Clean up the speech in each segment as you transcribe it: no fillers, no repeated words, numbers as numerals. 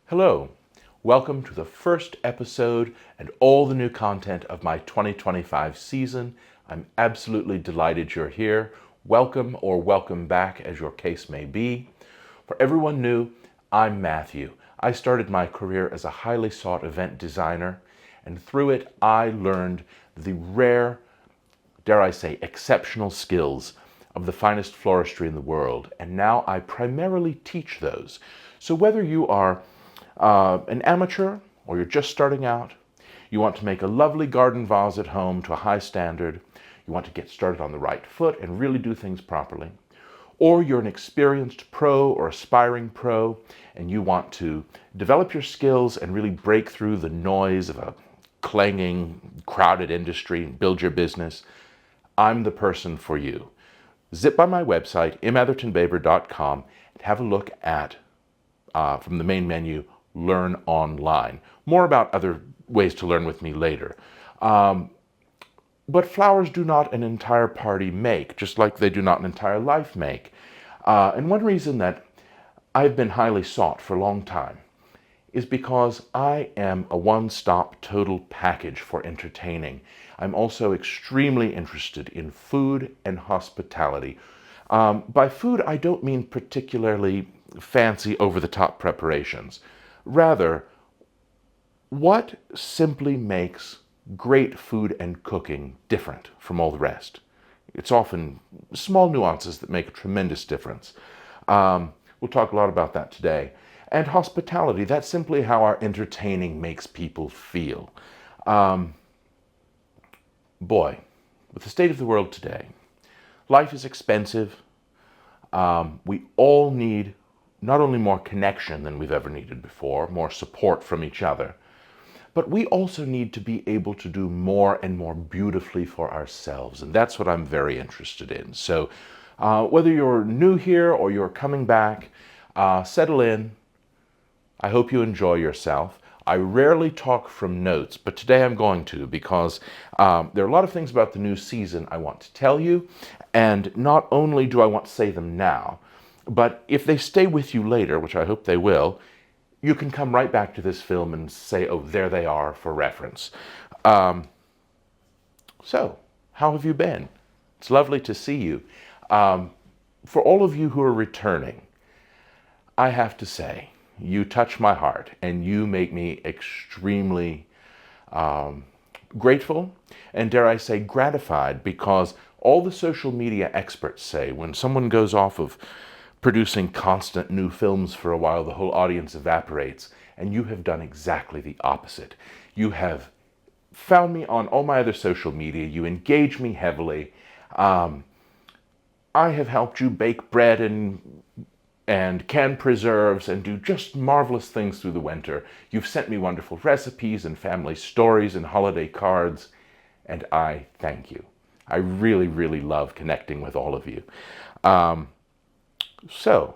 Hello, welcome to the first episode and all the new content of my 2025 season. I'm absolutely delighted you're here. Welcome or welcome back as your case may be. For everyone new, I'm Matthew. I started my career as a highly sought event designer, and through it I learned the rare, dare I say, exceptional skills of the finest floristry in the world, and now I primarily teach those. So whether you are an amateur or you're just starting out, you want to make a lovely garden vase at home to a high standard, you want to get started on the right foot and really do things properly, or you're an experienced pro or aspiring pro and you want to develop your skills and really break through the noise of a clanging, crowded industry and build your business, I'm the person for you. Zip by my website, imathertonbaber.com, and have a look at, from the main menu, Learn Online. More about other ways to learn with me later. But flowers do not an entire party make, just like they do not an entire life make. And one reason that I've been highly sought for a long time is because I am a one-stop total package for entertaining. I'm also extremely interested in food and hospitality. By food, I don't mean particularly fancy, over-the-top preparations. Rather, what simply makes great food and cooking different from all the rest? It's often small nuances that make a tremendous difference. We'll talk a lot about that today. And hospitality, that's simply how our entertaining makes people feel. Boy, with the state of the world today, life is expensive. We all need not only more connection than we've ever needed before, more support from each other, but we also need to be able to do more and more beautifully for ourselves. And that's what I'm very interested in. So whether you're new here or you're coming back, settle in. I hope you enjoy yourself. I rarely talk from notes, but today I'm going to, because there are a lot of things about the new season I want to tell you. And not only do I want to say them now, but if they stay with you later, which I hope they will, you can come right back to this film and say, oh, there they are for reference. So, how have you been? It's lovely to see you. For all of you who are returning, I have to say, you touch my heart and you make me extremely grateful and, dare I say, gratified, because all the social media experts say when someone goes off of producing constant new films for a while, the whole audience evaporates, and you have done exactly the opposite. You have found me on all my other social media, you engage me heavily. I have helped you bake bread and can preserves and do just marvelous things through the winter. You've sent me wonderful recipes and family stories and holiday cards, and I thank you. I really, really love connecting with all of you. So,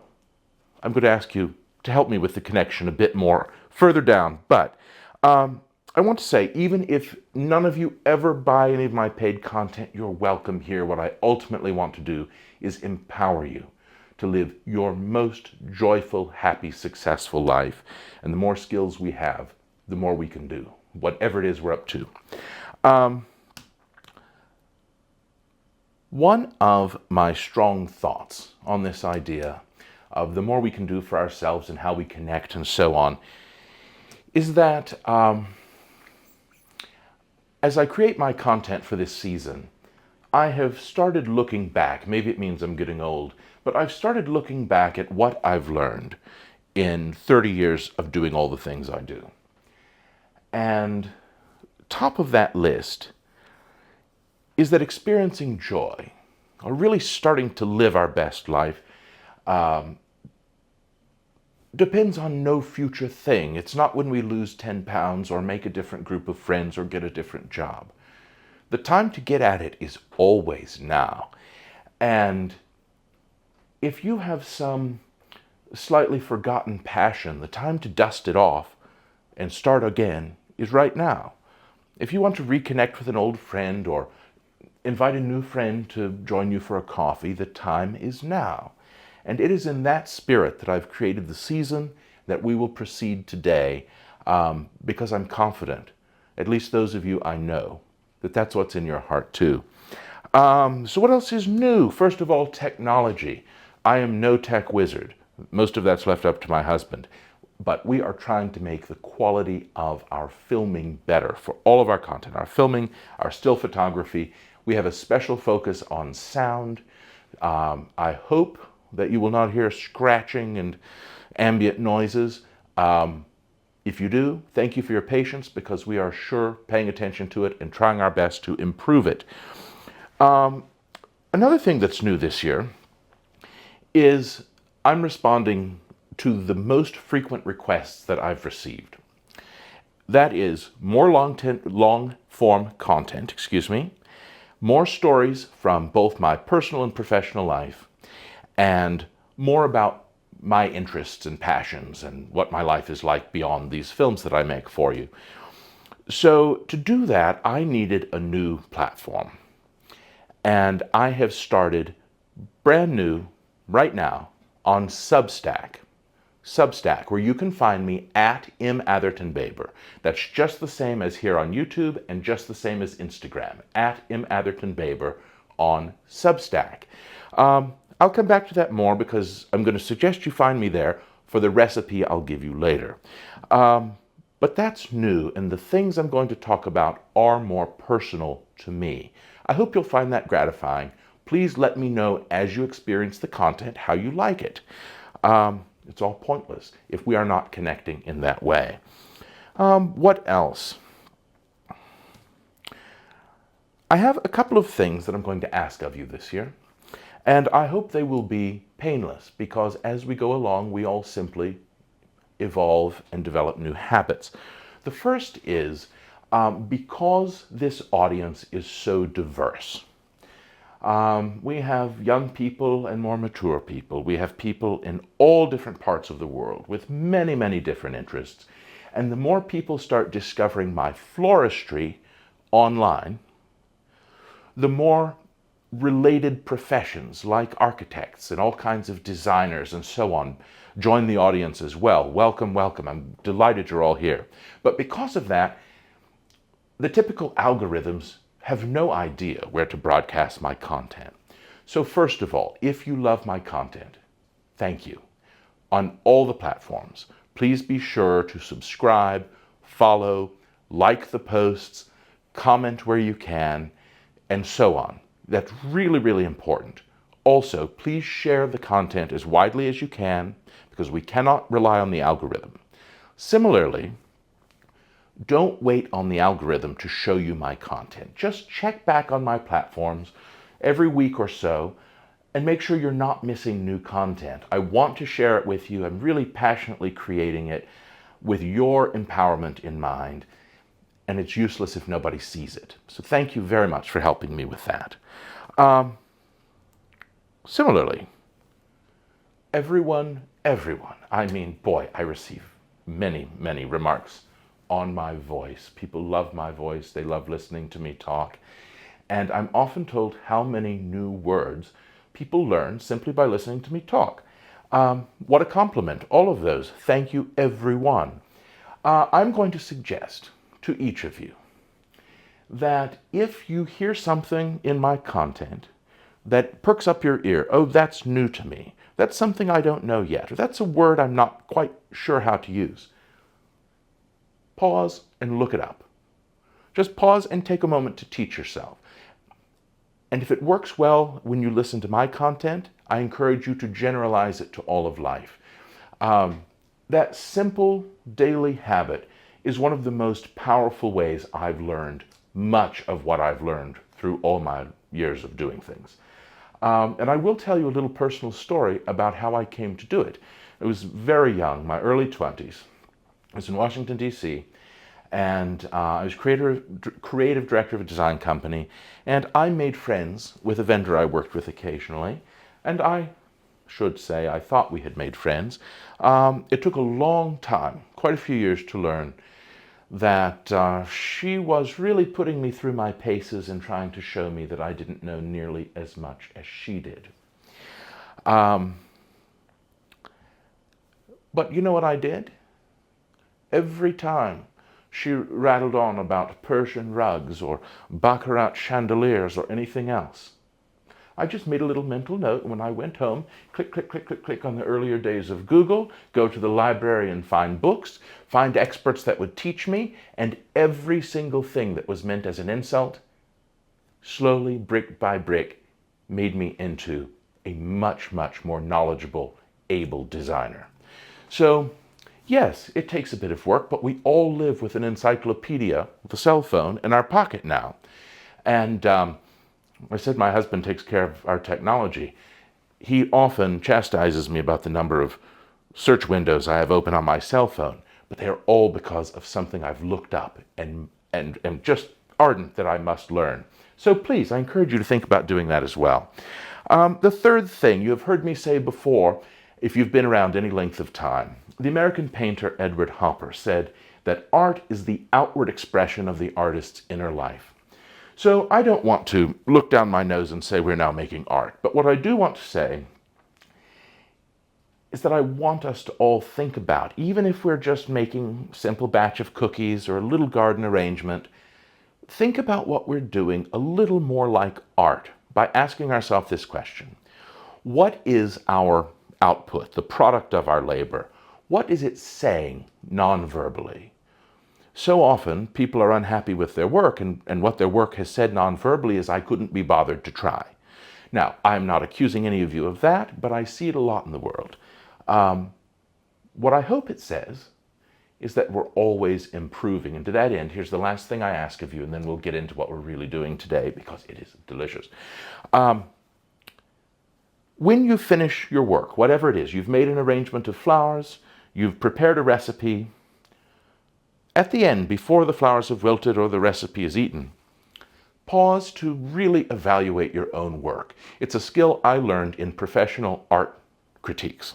I'm going to ask you to help me with the connection a bit more further down, but I want to say, even if none of you ever buy any of my paid content, you're welcome here. What I ultimately want to do is empower you to live your most joyful, happy, successful life. And the more skills we have, the more we can do, whatever it is we're up to. One of my strong thoughts on this idea of the more we can do for ourselves and how we connect and so on is that as I create my content for this season, I have started looking back. Maybe it means I'm getting old, but I've started looking back at what I've learned in 30 years of doing all the things I do. And top of that list is that experiencing joy, or really starting to live our best life, depends on no future thing. It's not when we lose 10 pounds or make a different group of friends or get a different job. The time to get at it is always now. And if you have some slightly forgotten passion, the time to dust it off and start again is right now. If you want to reconnect with an old friend or invite a new friend to join you for a coffee, the time is now. And it is in that spirit that I've created the season that we will proceed today because I'm confident, at least those of you I know, that that's what's in your heart too. So what else is new? First of all, technology. I am no tech wizard. Most of that's left up to my husband. But we are trying to make the quality of our filming better for all of our content. Our filming, our still photography. We have a special focus on sound. I hope that you will not hear scratching and ambient noises. If you do, thank you for your patience, because we are sure paying attention to it and trying our best to improve it. Another thing that's new this year is I'm responding to the most frequent requests that I've received. That is more long-form content, more stories from both my personal and professional life, and more about my interests and passions and what my life is like beyond these films that I make for you. So to do that, I needed a new platform. And I have started brand new right now on Substack. Substack, where you can find me at @imathertonbaber. That's just the same as here on YouTube and just the same as Instagram, at @imathertonbaber on Substack. I'll come back to that more because I'm going to suggest you find me there for the recipe I'll give you later. But that's new, and the things I'm going to talk about are more personal to me. I hope you'll find that gratifying. Please let me know as you experience the content how you like it. It's all pointless if we are not connecting in that way. What else? I have a couple of things that I'm going to ask of you this year, and I hope they will be painless, because as we go along, we all simply evolve and develop new habits. The first is, because this audience is so diverse. We have young people and more mature people. We have people in all different parts of the world with many, many different interests. And the more people start discovering my floristry online, the more related professions like architects and all kinds of designers and so on join the audience as well. Welcome, welcome. I'm delighted you're all here. But because of that, the typical algorithms have no idea where to broadcast my content. So first of all, if you love my content, thank you. On all the platforms, please be sure to subscribe, follow, like the posts, comment where you can, and so on. That's really, really important. Also, please share the content as widely as you can, because we cannot rely on the algorithm. Similarly, don't wait on the algorithm to show you my content. Just check back on my platforms every week or so and make sure you're not missing new content. I want to share it with you. I'm really passionately creating it with your empowerment in mind, and it's useless if nobody sees it. So thank you very much for helping me with that. Similarly, everyone, I mean, boy, I receive many, many remarks on my voice. People love my voice. They love listening to me talk. And I'm often told how many new words people learn simply by listening to me talk. What a compliment. All of those. Thank you, everyone. I'm going to suggest to each of you that if you hear something in my content that perks up your ear, oh, that's new to me, that's something I don't know yet, or that's a word I'm not quite sure how to use, pause and look it up. Just pause and take a moment to teach yourself. And if it works well when you listen to my content, I encourage you to generalize it to all of life. That simple daily habit is one of the most powerful ways I've learned much of what I've learned through all my years of doing things. And I will tell you a little personal story about how I came to do it. I was very young, my early 20s. I was in Washington, D.C., and I was creative director of a design company, and I made friends with a vendor I worked with occasionally, and I should say I thought we had made friends. It took a long time, quite a few years, to learn that she was really putting me through my paces and trying to show me that I didn't know nearly as much as she did. But you know what I did? Every time she rattled on about Persian rugs or Baccarat chandeliers or anything else, I just made a little mental note when I went home, click, click, click, click, click on the earlier days of Google, go to the library and find books, find experts that would teach me, and every single thing that was meant as an insult, slowly, brick by brick, made me into a much, much more knowledgeable, able designer. So, yes, it takes a bit of work, but we all live with an encyclopedia, with a cell phone, in our pocket now. And I said my husband takes care of our technology. He often chastises me about the number of search windows I have open on my cell phone, but they are all because of something I've looked up and am just ardent that I must learn. So please, I encourage you to think about doing that as well. The third thing you have heard me say before, if you've been around any length of time, the American painter Edward Hopper said that art is the outward expression of the artist's inner life. So I don't want to look down my nose and say we're now making art, but what I do want to say is that I want us to all think about, even if we're just making a simple batch of cookies or a little garden arrangement, think about what we're doing a little more like art by asking ourselves this question. What is our output, the product of our labor? What is it saying non-verbally? So often, people are unhappy with their work, and what their work has said non-verbally is, I couldn't be bothered to try. Now, I'm not accusing any of you of that, but I see it a lot in the world. What I hope it says is that we're always improving. And to that end, here's the last thing I ask of you, and then we'll get into what we're really doing today, because it is delicious. When you finish your work, whatever it is, you've made an arrangement of flowers, you've prepared a recipe, at the end, before the flowers have wilted or the recipe is eaten, pause to really evaluate your own work. It's a skill I learned in professional art critiques.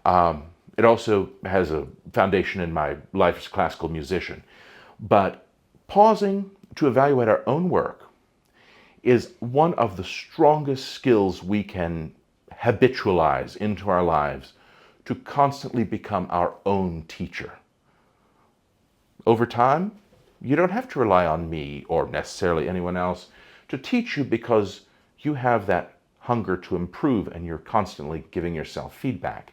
It also has a foundation in my life as a classical musician. But pausing to evaluate our own work is one of the strongest skills we can habitualize into our lives to constantly become our own teacher. Over time, you don't have to rely on me or necessarily anyone else to teach you, because you have that hunger to improve and you're constantly giving yourself feedback.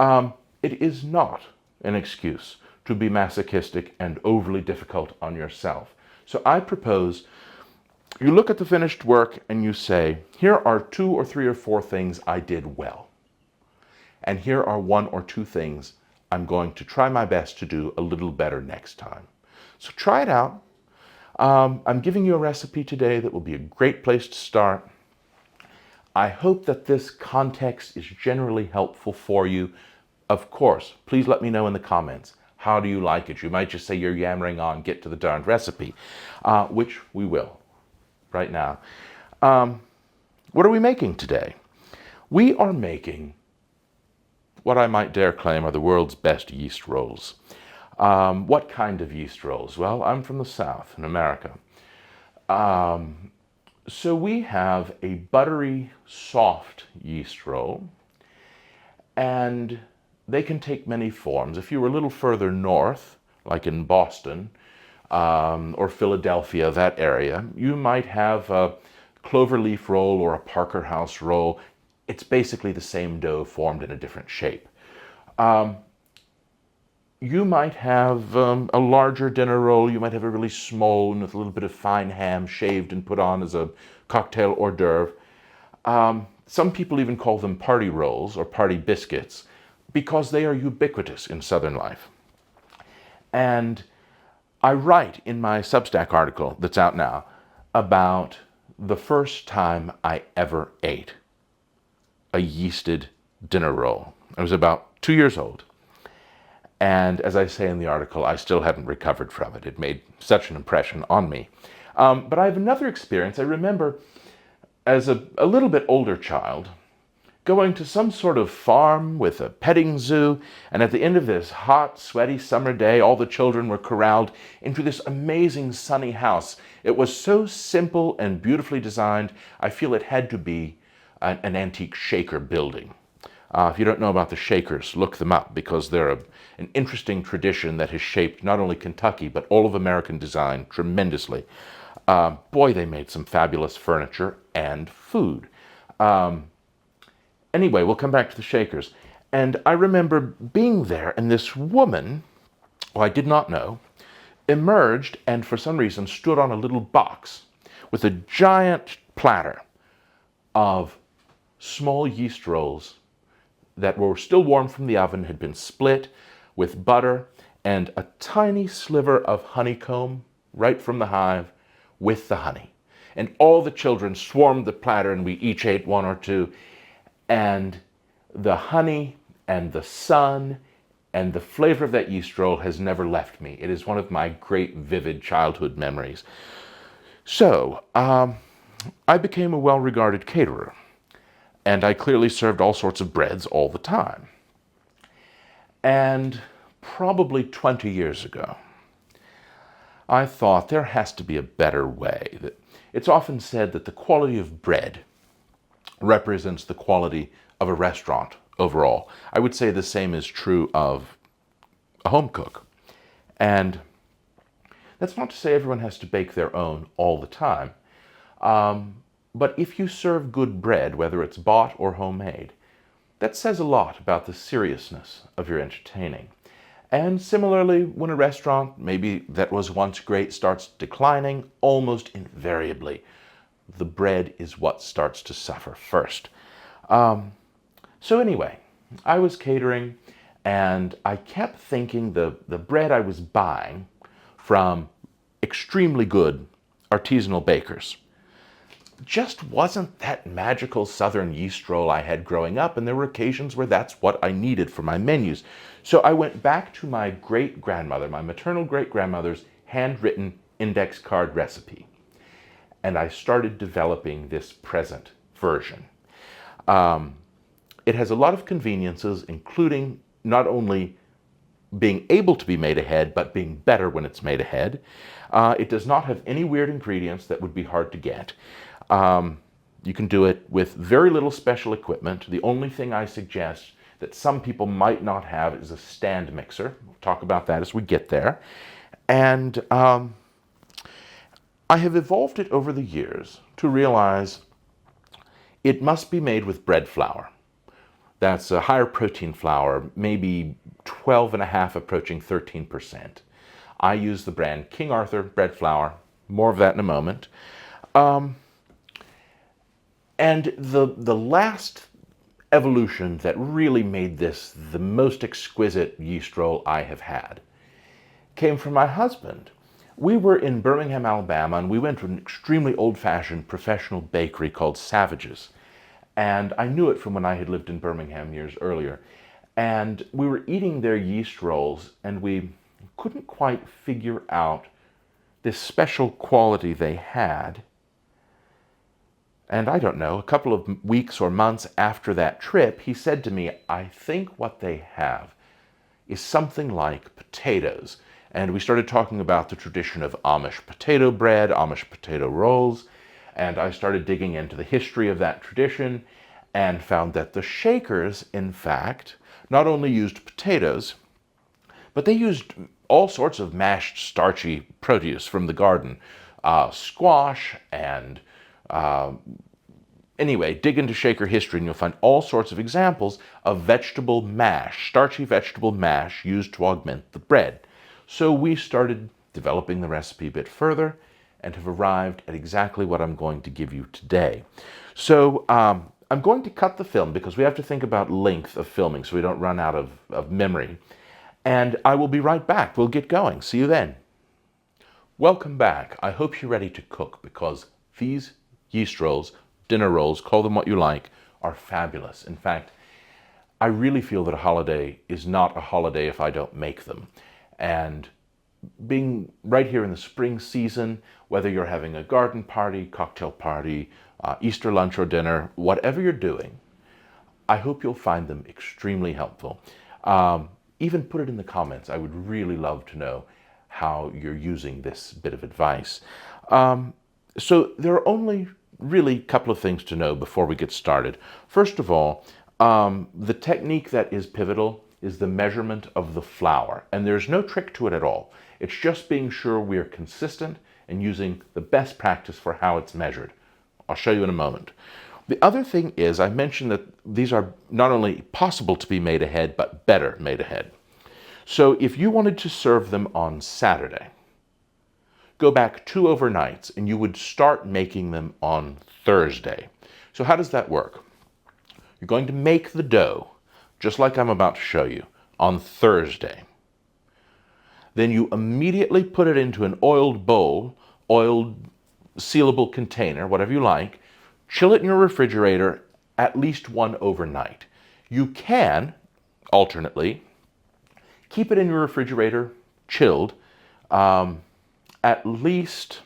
It is not an excuse to be masochistic and overly difficult on yourself. So I propose you look at the finished work and you say, here are 2 or 3 or 4 things I did well. And here are 1 or 2 things I'm going to try my best to do a little better next time. So try it out. I'm giving you a recipe today that will be a great place to start. I hope that this context is generally helpful for you. Of course, please let me know in the comments. How do you like it? You might just say you're yammering on, get to the darned recipe, which we will right now. What are we making today? We are making what I might dare claim are the world's best yeast rolls. What kind of yeast rolls? Well, I'm from the South in America. So we have a buttery, soft yeast roll, and they can take many forms. If you were a little further north, like in Boston or Philadelphia, that area, you might have a cloverleaf roll or a Parker House roll. It's basically the same dough formed in a different shape. You might have a larger dinner roll. You might have a really small one with a little bit of fine ham shaved and put on as a cocktail hors d'oeuvre. Some people even call them party rolls or party biscuits because they are ubiquitous in Southern life. And I write in my Substack article that's out now about the first time I ever ate a yeasted dinner roll. I was about 2 years old. And as I say in the article, I still haven't recovered from it. It made such an impression on me. But I have another experience. I remember as a little bit older child going to some sort of farm with a petting zoo, and at the end of this hot, sweaty summer day, all the children were corralled into this amazing sunny house. It was so simple and beautifully designed, I feel it had to be an antique Shaker building. If you don't know about the Shakers, look them up, because they're an interesting tradition that has shaped not only Kentucky, but all of American design tremendously. Boy, they made some fabulous furniture and food. Anyway, we'll come back to the Shakers. And I remember being there, and this woman, who I did not know, emerged and for some reason stood on a little box with a giant platter of small yeast rolls that were still warm from the oven, had been split with butter and a tiny sliver of honeycomb right from the hive with the honey. And all the children swarmed the platter, and we each ate one or two. And the honey and the sun and the flavor of that yeast roll has never left me. It is one of my great vivid childhood memories. So, I became a well-regarded caterer, and I clearly served all sorts of breads all the time. And probably 20 years ago, I thought there has to be a better way. It's often said that the quality of bread represents the quality of a restaurant overall. I would say the same is true of a home cook. And that's not to say everyone has to bake their own all the time. But if you serve good bread, whether it's bought or homemade, that says a lot about the seriousness of your entertaining. And similarly, when a restaurant, maybe that was once great, starts declining, almost invariably, the bread is what starts to suffer first. So anyway, I was catering, and I kept thinking the bread I was buying from extremely good artisanal bakers just wasn't that magical southern yeast roll I had growing up, and there were occasions where that's what I needed for my menus. So I went back to my great-grandmother, my maternal great-grandmother's handwritten index card recipe, and I started developing this present version. It has a lot of conveniences, including not only being able to be made ahead, but being better when it's made ahead. It does not have any weird ingredients that would be hard to get. You can do it with very little special equipment. The only thing I suggest that some people might not have is a stand mixer. We'll talk about that as we get there. And I have evolved it over the years to realize it must be made with bread flour. That's a higher protein flour, maybe 12.5 approaching 13%. I use the brand King Arthur bread flour. More of that in a moment. And the last evolution that really made this the most exquisite yeast roll I have had came from my husband. We were in Birmingham, Alabama, and we went to an extremely old-fashioned professional bakery called Savage's. And I knew it from when I had lived in Birmingham years earlier. And we were eating their yeast rolls, and we couldn't quite figure out this special quality they had. And I don't know, a couple of weeks or months after that trip, he said to me, I think what they have is something like potatoes. And we started talking about the tradition of Amish potato bread, Amish potato rolls, and I started digging into the history of that tradition and found that the Shakers, in fact, not only used potatoes, but they used all sorts of mashed starchy produce from the garden, squash and anyway, dig into Shaker history and you'll find all sorts of examples of vegetable mash, starchy vegetable mash used to augment the bread. So we started developing the recipe a bit further and have arrived at exactly what I'm going to give you today. So I'm going to cut the film because we have to think about length of filming so we don't run out of memory. And I will be right back. We'll get going. See you then. Welcome back. I hope you're ready to cook because these yeast rolls, dinner rolls, call them what you like, are fabulous. In fact, I really feel that a holiday is not a holiday if I don't make them. And being right here in the spring season, whether you're having a garden party, cocktail party, Easter lunch or dinner, whatever you're doing, I hope you'll find them extremely helpful. Even put it in the comments. I would really love to know how you're using this bit of advice. So there are only really a couple of things to know before we get started. First of all, The technique that is pivotal is the measurement of the flour. And there's no trick to it at all. It's just being sure we are consistent and using the best practice for how it's measured. I'll show you in a moment. The other thing is, I mentioned that these are not only possible to be made ahead, but better made ahead. So if you wanted to serve them on Saturday, go back 2 overnights and you would start making them on Thursday. So how does that work? You're going to make the dough, just like I'm about to show you, on Thursday. Then you immediately put it into an oiled bowl, oiled sealable container, whatever you like, chill it in your refrigerator at least 1 overnight. You can, alternately, keep it in your refrigerator chilled at least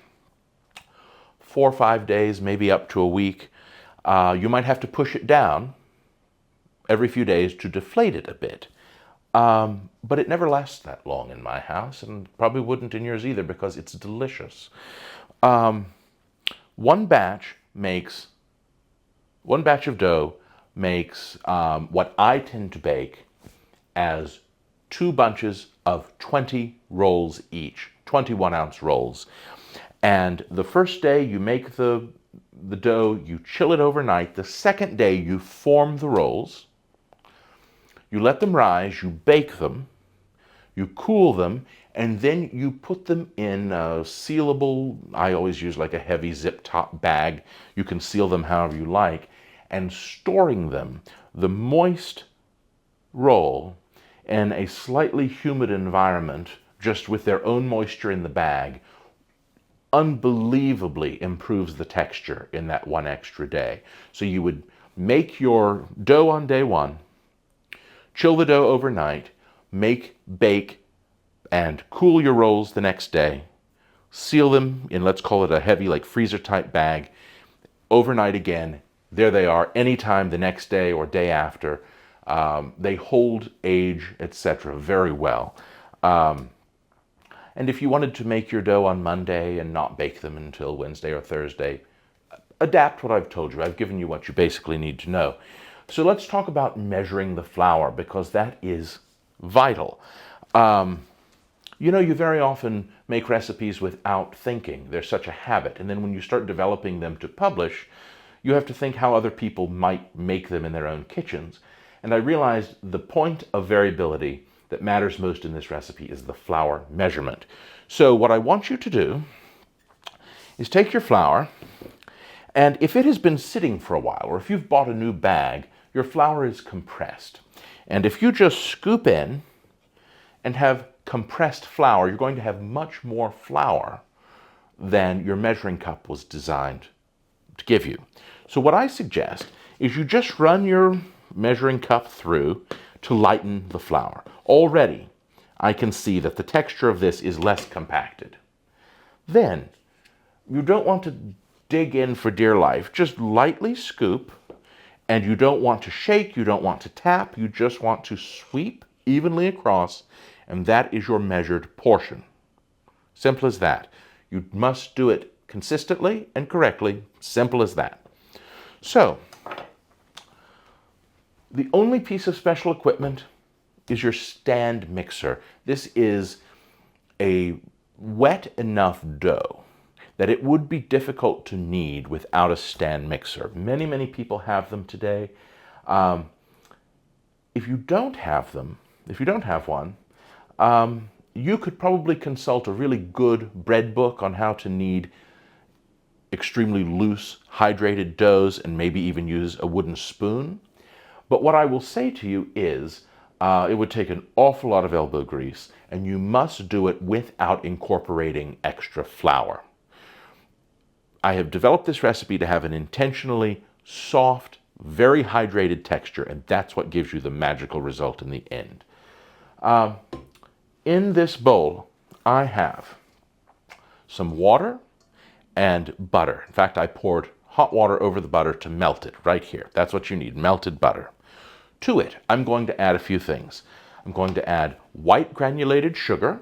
4 or 5 days, maybe up to a week. You might have to push it down every few days to deflate it a bit. But it never lasts that long in my house, and probably wouldn't in yours either, because it's delicious. One batch of dough makes what I tend to bake as 2 bunches of 20 rolls each, 21-ounce rolls. And the first day you make the dough, you chill it overnight. The second day you form the rolls. You let them rise, you bake them, you cool them, and then you put them in a sealable, I always use like a heavy zip top bag. You can seal them however you like, and storing them, the moist roll, in a slightly humid environment, just with their own moisture in the bag, unbelievably improves the texture in that 1 extra day. So you would make your dough on day 1, chill the dough overnight, make, bake, and cool your rolls the next day. Seal them in, let's call it a heavy, like freezer-type bag, overnight again. There they are, anytime the next day or day after. They hold, age, etc. very well. And if you wanted to make your dough on Monday and not bake them until Wednesday or Thursday, adapt what I've told you. I've given you what you basically need to know. So let's talk about measuring the flour, because that is vital. You know, you very often make recipes without thinking. There's such a habit. And then when you start developing them to publish, you have to think how other people might make them in their own kitchens. And I realized the point of variability that matters most in this recipe is the flour measurement. So what I want you to do is take your flour, and if it has been sitting for a while, or if you've bought a new bag, your flour is compressed. And if you just scoop in and have compressed flour, you're going to have much more flour than your measuring cup was designed to give you. So what I suggest is you just run your measuring cup through to lighten the flour. Already, I can see that the texture of this is less compacted. Then, you don't want to dig in for dear life. Just lightly scoop, and you don't want to shake, you don't want to tap, you just want to sweep evenly across, and that is your measured portion. Simple as that. You must do it consistently and correctly. Simple as that. So, the only piece of special equipment is your stand mixer. This is a wet enough dough that it would be difficult to knead without a stand mixer. Many, many people have them today. If you don't have one, you could probably consult a really good bread book on how to knead extremely loose, hydrated doughs, and maybe even use a wooden spoon. But what I will say to you is, it would take an awful lot of elbow grease, and you must do it without incorporating extra flour. I have developed this recipe to have an intentionally soft, very hydrated texture, and that's what gives you the magical result in the end. In this bowl, I have some water and butter. In fact, I poured hot water over the butter to melt it right here. That's what you need, melted butter. To it, I'm going to add a few things. I'm going to add white granulated sugar.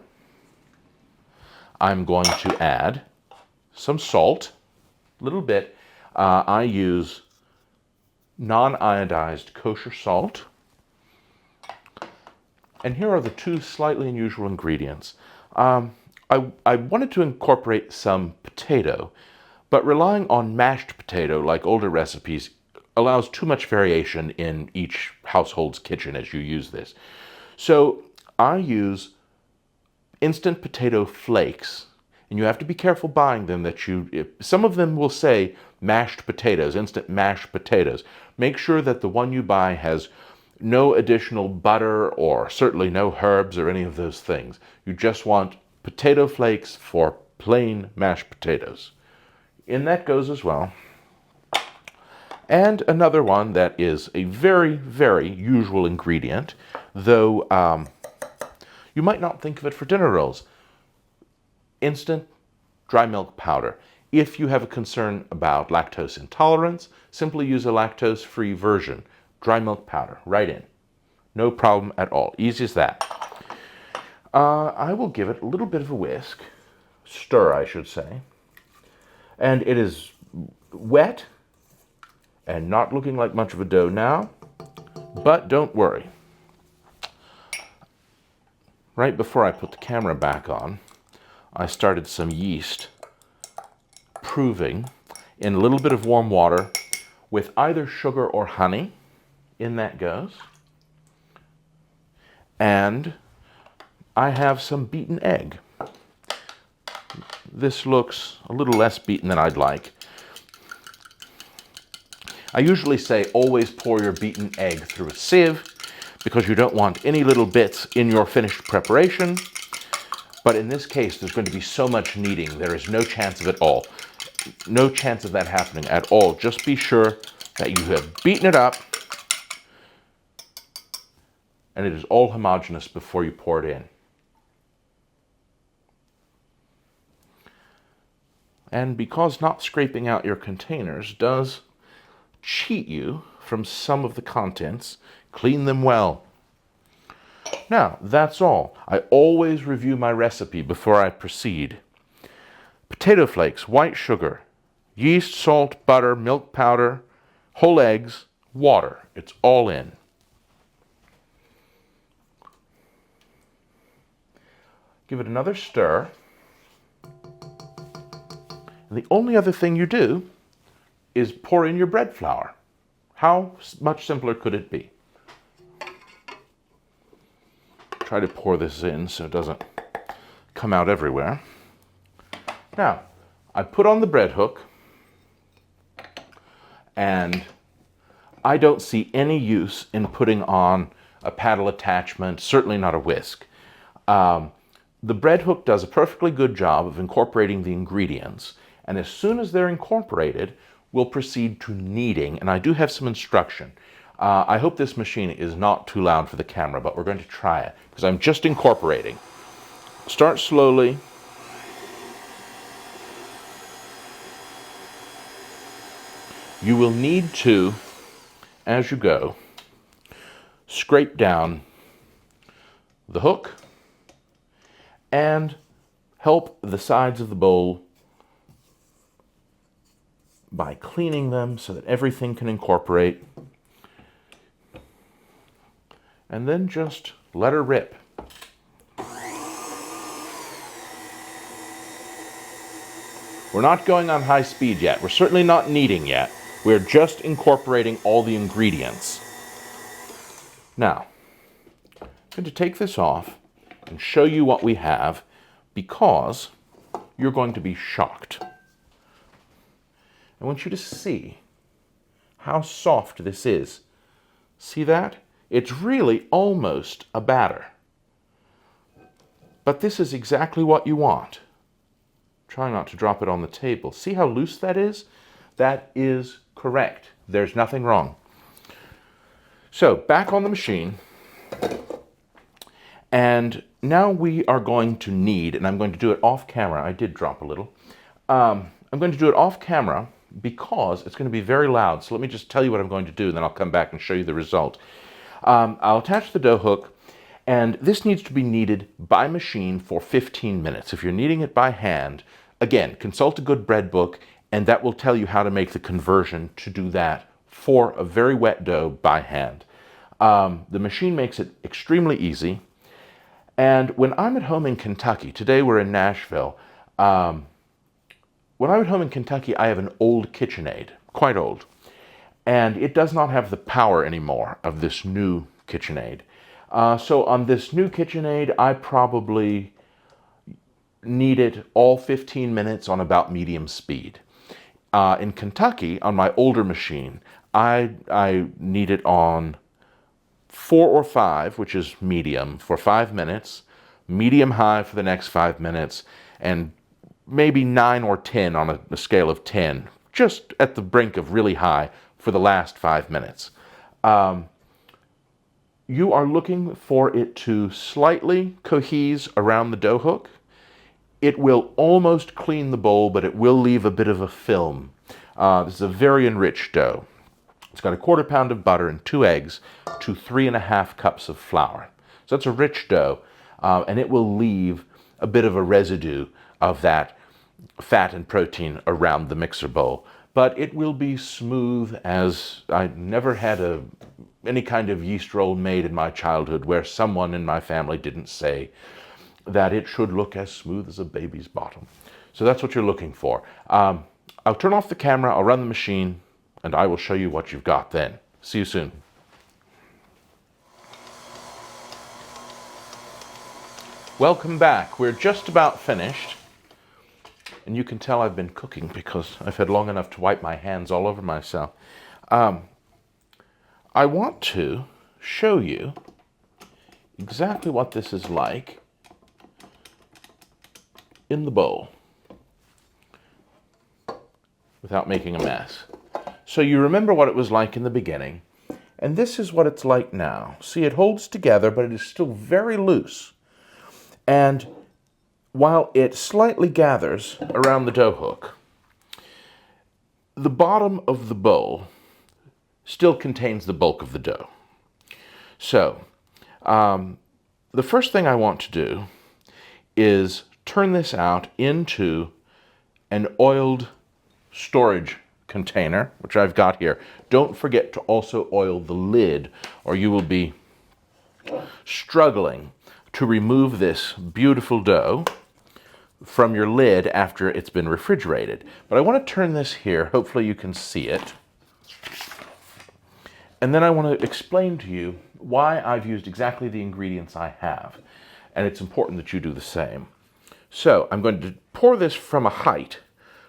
I'm going to add some salt, a little bit. I use non-iodized kosher salt. And here are the two slightly unusual ingredients. I wanted to incorporate some potato, but relying on mashed potato, like older recipes, allows too much variation in each household's kitchen as you use this. So I use instant potato flakes, and you have to be careful buying them. Some of them will say mashed potatoes, instant mashed potatoes. Make sure that the one you buy has no additional butter or certainly no herbs or any of those things. You just want potato flakes for plain mashed potatoes. In that goes as well. And another one that is a very, very usual ingredient, though you might not think of it for dinner rolls. Instant dry milk powder. If you have a concern about lactose intolerance, simply use a lactose-free version. Dry milk powder, right in. No problem at all. Easy as that. I will give it a little bit of a whisk. Stir, I should say. And it is wet and not looking like much of a dough now, but don't worry. Right before I put the camera back on, I started some yeast proving in a little bit of warm water with either sugar or honey. In that goes. And I have some beaten egg. This looks a little less beaten than I'd like. I usually say always pour your beaten egg through a sieve because you don't want any little bits in your finished preparation. But in this case, there's going to be so much kneading, there is no chance of it all. No chance of that happening at all. Just be sure that you have beaten it up and it is all homogeneous before you pour it in. And because not scraping out your containers does cheat you from some of the contents, clean them well. Now, that's all. I always review my recipe before I proceed. Potato flakes, white sugar, yeast, salt, butter, milk powder, whole eggs, water. It's all in. Give it another stir. And the only other thing you do is pour in your bread flour. How much simpler could it be? Try to pour this in so it doesn't come out everywhere. Now, I put on the bread hook, and I don't see any use in putting on a paddle attachment, certainly not a whisk. The bread hook does a perfectly good job of incorporating the ingredients, and as soon as they're incorporated, we'll proceed to kneading, and I do have some instruction. I hope this machine is not too loud for the camera, but we're going to try it, because I'm just incorporating. Start slowly. You will need to, as you go, scrape down the hook and help the sides of the bowl by cleaning them so that everything can incorporate. And then just let her rip. We're not going on high speed yet. We're certainly not kneading yet. We're just incorporating all the ingredients. Now, I'm going to take this off and show you what we have, because you're going to be shocked. I want you to see how soft this is. See that? It's really almost a batter. But this is exactly what you want. Try not to drop it on the table. See how loose that is? That is correct. There's nothing wrong. So, back on the machine. And now we are going to knead, and I'm going to do it off camera. I did drop a little. I'm going to do it off camera because it's going to be very loud. So let me just tell you what I'm going to do, and then I'll come back and show you the result. I'll attach the dough hook, and this needs to be kneaded by machine for 15 minutes. If you're kneading it by hand, again, consult a good bread book, and that will tell you how to make the conversion to do that for a very wet dough by hand. The machine makes it extremely easy. And when I'm at home in Kentucky, today we're in Nashville, when I'm at home in Kentucky, I have an old KitchenAid, quite old. And it does not have the power anymore of this new KitchenAid. So on this new KitchenAid, I probably need it all 15 minutes on about medium speed. In Kentucky, on my older machine, I need it on 4 or 5, which is medium, for 5 minutes, medium high for the next 5 minutes, and maybe 9 or 10 on a scale of 10, just at the brink of really high for the last 5 minutes. You are looking for it to slightly cohese around the dough hook. It will almost clean the bowl, but it will leave a bit of a film. This is a very enriched dough. It's got a 1/4 pound of butter and 2 eggs to 3½ cups of flour. So it's a rich dough, and it will leave a bit of a residue of that fat and protein around the mixer bowl. But it will be smooth as I never had any kind of yeast roll made in my childhood where someone in my family didn't say that it should look as smooth as a baby's bottom. So that's what you're looking for. I'll turn off the camera, I'll run the machine, and I will show you what you've got then. See you soon. Welcome back. We're just about finished. And you can tell I've been cooking because I've had long enough to wipe my hands all over myself. I want to show you exactly what this is like in the bowl without making a mess. So you remember what it was like in the beginning, and this is what it's like now. See, it holds together, but it is still very loose. And while it slightly gathers around the dough hook, the bottom of the bowl still contains the bulk of the dough. So, the first thing I want to do is turn this out into an oiled storage container, which I've got here. Don't forget to also oil the lid, or you will be struggling to remove this beautiful dough from your lid after it's been refrigerated. But I want to turn this here. Hopefully you can see it. And then I want to explain to you why I've used exactly the ingredients I have. And it's important that you do the same. So I'm going to pour this from a height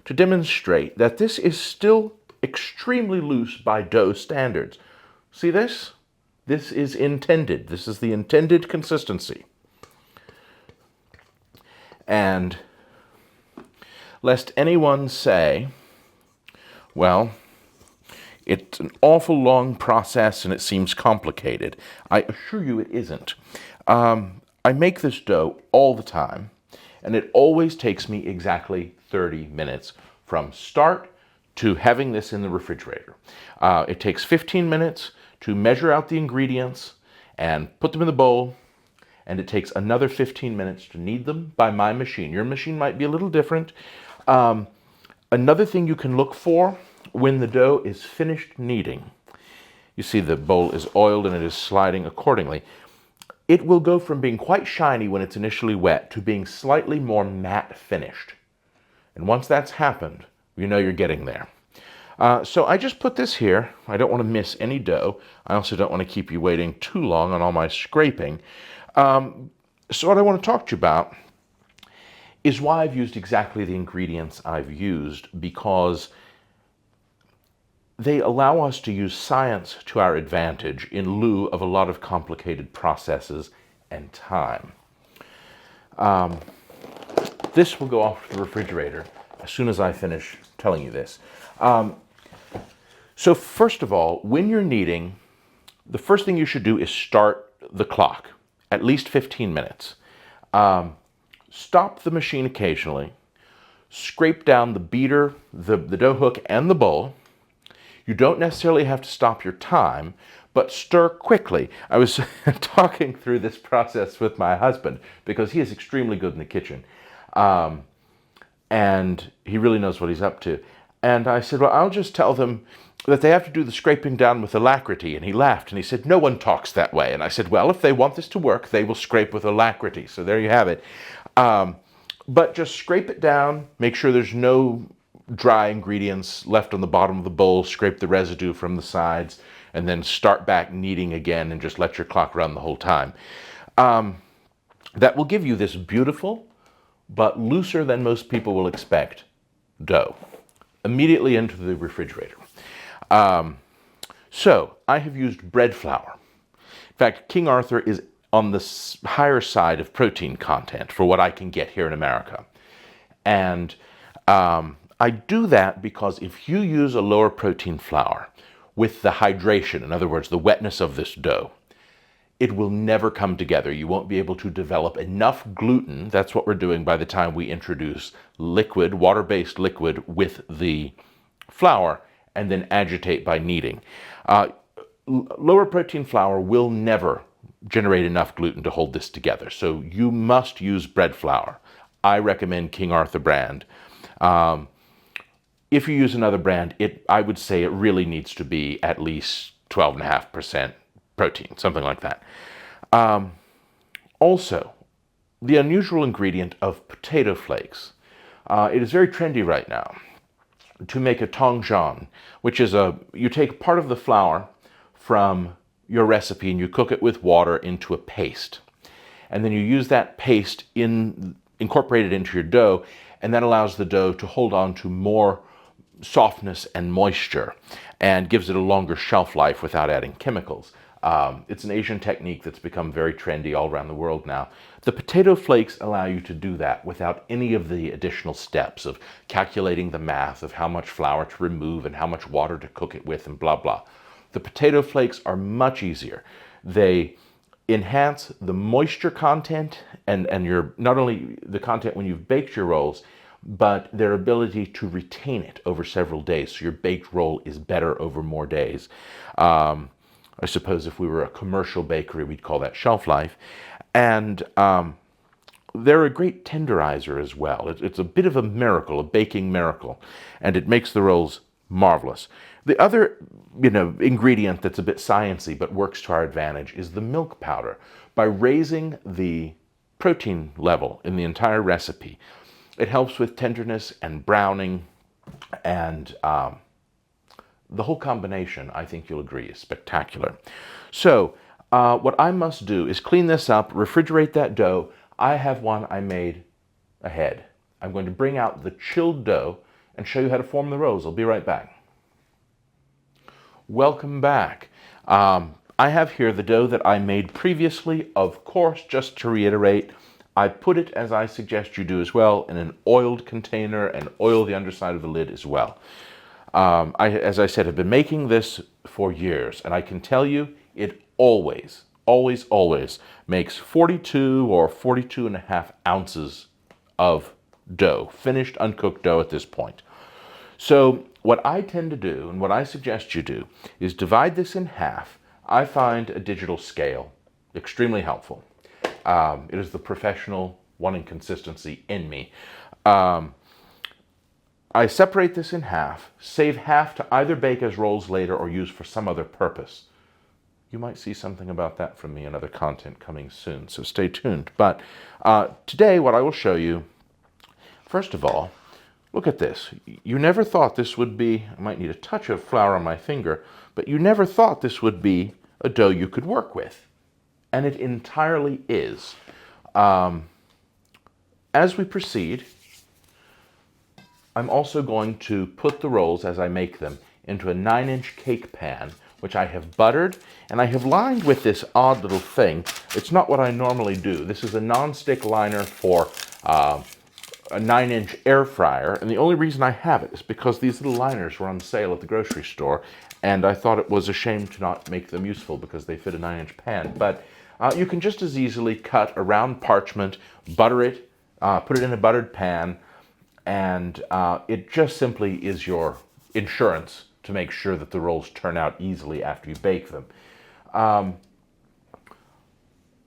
to demonstrate that this is still extremely loose by dough standards. See this? This is intended. This is the intended consistency. And lest anyone say, well, it's an awful long process and it seems complicated, I assure you it isn't. I make this dough all the time, and it always takes me exactly 30 minutes from start to having this in the refrigerator. It takes 15 minutes to measure out the ingredients and put them in the bowl, and it takes another 15 minutes to knead them by my machine. Your machine might be a little different. Another thing you can look for when the dough is finished kneading, you see the bowl is oiled and it is sliding accordingly. It will go from being quite shiny when it's initially wet to being slightly more matte finished. And once that's happened, you know you're getting there. So I just put this here. I don't want to miss any dough. I also don't want to keep you waiting too long on all my scraping. So what I want to talk to you about is why I've used exactly the ingredients I've used, because they allow us to use science to our advantage in lieu of a lot of complicated processes and time. This will go off to the refrigerator as soon as I finish telling you this. So first of all, when you're kneading, the first thing you should do is start the clock, at least 15 minutes. Stop the machine occasionally, scrape down the beater, the dough hook, and the bowl. You don't necessarily have to stop your time, but stir quickly. I was talking through this process with my husband because he is extremely good in the kitchen. And he really knows what he's up to. And I said, well, I'll just tell them, that they have to do the scraping down with alacrity. And he laughed and he said, no one talks that way. And I said, well, if they want this to work, they will scrape with alacrity. So there you have it. But just scrape it down, make sure there's no dry ingredients left on the bottom of the bowl, scrape the residue from the sides, and then start back kneading again and just let your clock run the whole time. That will give you this beautiful, but looser than most people will expect, dough. Immediately into the refrigerator. So I have used bread flour. In fact, King Arthur is on the higher side of protein content for what I can get here in America. And I do that because if you use a lower protein flour with the hydration, in other words, the wetness of this dough, it will never come together. You won't be able to develop enough gluten. That's what we're doing by the time we introduce liquid, water-based liquid with the flour and then agitate by kneading. Lower protein flour will never generate enough gluten to hold this together. So you must use bread flour. I recommend King Arthur brand. If you use another brand, I would say it really needs to be at least 12.5% protein, something like that. Also, the unusual ingredient of potato flakes. It is very trendy right now to make a tongjian, which is you take part of the flour from your recipe and you cook it with water into a paste. And then you use that paste incorporated into your dough, and that allows the dough to hold on to more softness and moisture and gives it a longer shelf life without adding chemicals. It's an Asian technique that's become very trendy all around the world now. The potato flakes allow you to do that without any of the additional steps of calculating the math of how much flour to remove and how much water to cook it with and blah, blah. The potato flakes are much easier. They enhance the moisture content and not only the content when you've baked your rolls, but their ability to retain it over several days. So your baked roll is better over more days. I suppose if we were a commercial bakery, we'd call that shelf life. And they're a great tenderizer as well. It's a bit of a miracle, a baking miracle, and it makes the rolls marvelous. The other, ingredient that's a bit sciencey but works to our advantage is the milk powder. By raising the protein level in the entire recipe, it helps with tenderness and browning, and the whole combination, I think you'll agree, is spectacular. So what I must do is clean this up, refrigerate that dough. I have one I made ahead. I'm going to bring out the chilled dough and show you how to form the rolls. I'll be right back. Welcome back. I have here the dough that I made previously. Of course, just to reiterate, I put it, as I suggest you do as well, in an oiled container and oil the underside of the lid as well. As I said, have been making this for years, and I can tell you it always makes 42 or 42.5 ounces of dough, finished uncooked dough at this point. So what I tend to do, and what I suggest you do, is divide this in half. I find a digital scale extremely helpful. It is the professional wanting consistency in me. I separate this in half, save half to either bake as rolls later or use for some other purpose. You might see something about that from me in other content coming soon, so stay tuned. But today what I will show you, first of all, look at this. You never thought this would be, I might need a touch of flour on my finger, but you never thought this would be a dough you could work with. And it entirely is. As we proceed, I'm also going to put the rolls, as I make them, into a 9-inch cake pan, which I have buttered, and I have lined with this odd little thing. It's not what I normally do. This is a non-stick liner for a 9-inch air fryer, and the only reason I have it is because these little liners were on sale at the grocery store, and I thought it was a shame to not make them useful because they fit a 9-inch pan. But you can just as easily cut a round parchment, butter it, put it in a buttered pan, and it just simply is your insurance to make sure that the rolls turn out easily after you bake them. A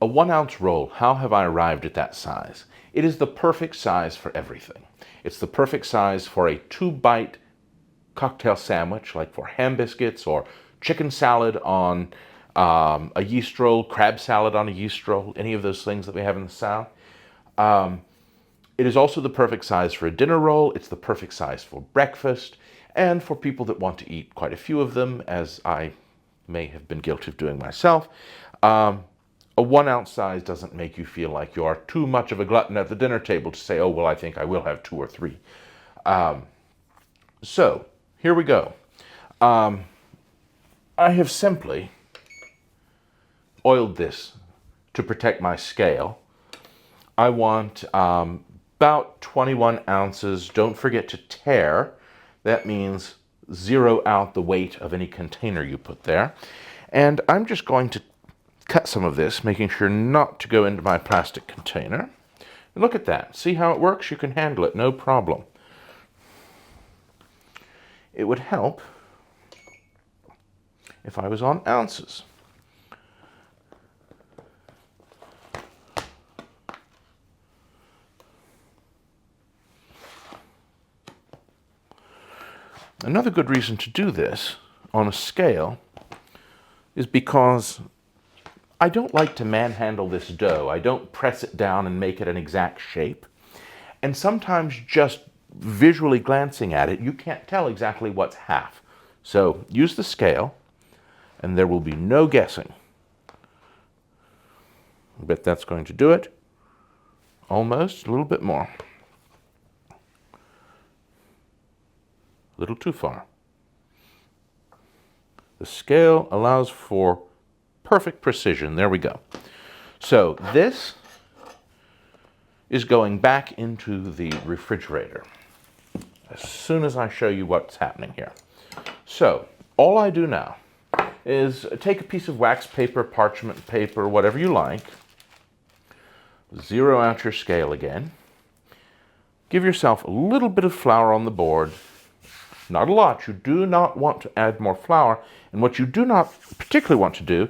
1-ounce roll, how have I arrived at that size? It is the perfect size for everything. It's the perfect size for a 2-bite cocktail sandwich, like for ham biscuits or chicken salad on a yeast roll, crab salad on a yeast roll, any of those things that we have in the South. It is also the perfect size for a dinner roll. It's the perfect size for breakfast, and for people that want to eat quite a few of them, as I may have been guilty of doing myself. A 1 ounce size doesn't make you feel like you are too much of a glutton at the dinner table to say, oh, well, I think I will have 2 or 3. So here we go. I have simply oiled this to protect my scale. I want about 21 ounces. Don't forget to tare. That means zero out the weight of any container you put there. And I'm just going to cut some of this, making sure not to go into my plastic container. And look at that. See how it works? You can handle it, no problem. It would help if I was on ounces. Another good reason to do this on a scale is because I don't like to manhandle this dough. I don't press it down and make it an exact shape. And sometimes just visually glancing at it, you can't tell exactly what's half. So use the scale, and there will be no guessing. I bet that's going to do it. Almost, a little bit more. A little too far. The scale allows for perfect precision. There we go. So this is going back into the refrigerator as soon as I show you what's happening here. So all I do now is take a piece of wax paper, parchment paper, whatever you like, zero out your scale again, give yourself a little bit of flour on the board, not a lot. You do not want to add more flour, and what you do not particularly want to do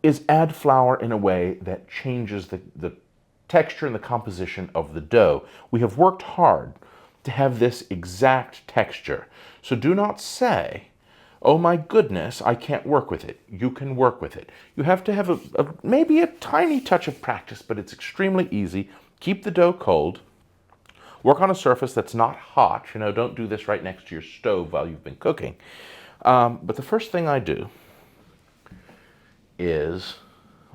is add flour in a way that changes the texture and the composition of the dough. We have worked hard to have this exact texture. So do not say, oh my goodness, I can't work with it. You can work with it. You have to have maybe a tiny touch of practice, but it's extremely easy. Keep the dough cold. Work on a surface that's not hot. You know, don't do this right next to your stove while you've been cooking. But the first thing I do is,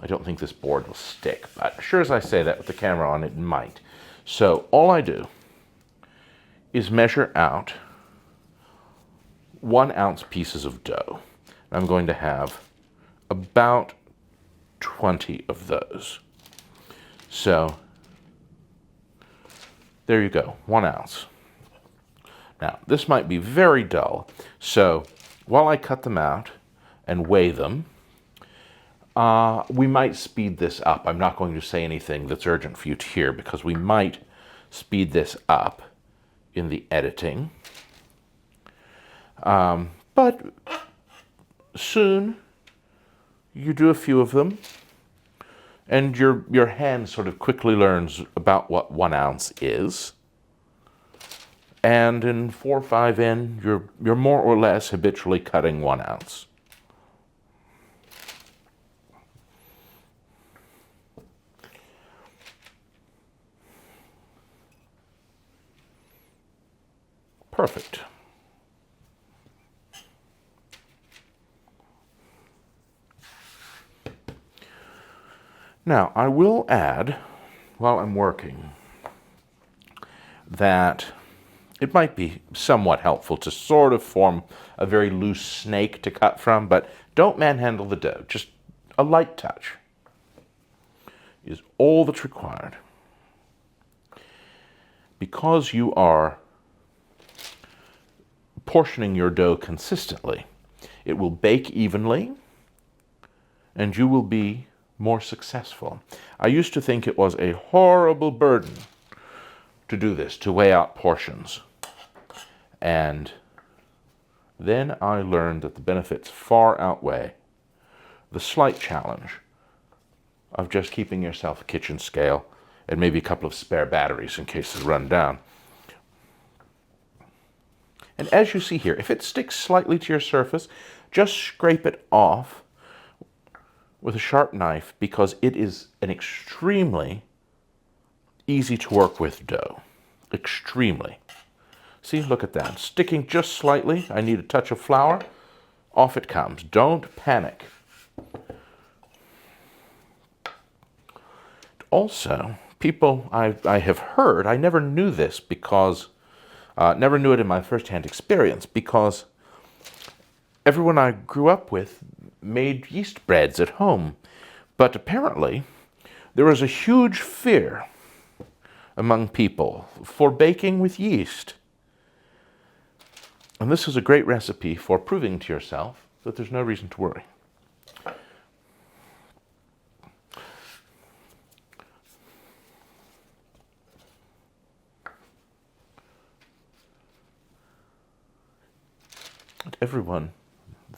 I don't think this board will stick, but sure as I say that with the camera on, it might. So all I do is measure out 1 ounce pieces of dough. I'm going to have about 20 of those. So there you go, 1 ounce. Now, this might be very dull, so while I cut them out and weigh them, we might speed this up. I'm not going to say anything that's urgent for you to hear because we might speed this up in the editing. But soon you do a few of them and your hand sort of quickly learns about what 1 ounce is. And in 4 or 5 in, you're more or less habitually cutting 1 ounce. Perfect. Now, I will add, while I'm working, that it might be somewhat helpful to sort of form a very loose snake to cut from, but don't manhandle the dough. Just a light touch is all that's required. Because you are portioning your dough consistently, it will bake evenly, and you will be more successful. I used to think it was a horrible burden to do this, to weigh out portions. And then I learned that the benefits far outweigh the slight challenge of just keeping yourself a kitchen scale and maybe a couple of spare batteries in case they run down. And as you see here, if it sticks slightly to your surface, just scrape it off with a sharp knife, because it is an extremely easy to work with dough. Extremely. See, look at that. Sticking just slightly. I need a touch of flour. Off it comes. Don't panic. Also, people I have heard, I never knew this because, never knew it in my first-hand experience, because everyone I grew up with made yeast breads at home. But apparently, there is a huge fear among people for baking with yeast. And this is a great recipe for proving to yourself that there's no reason to worry. And everyone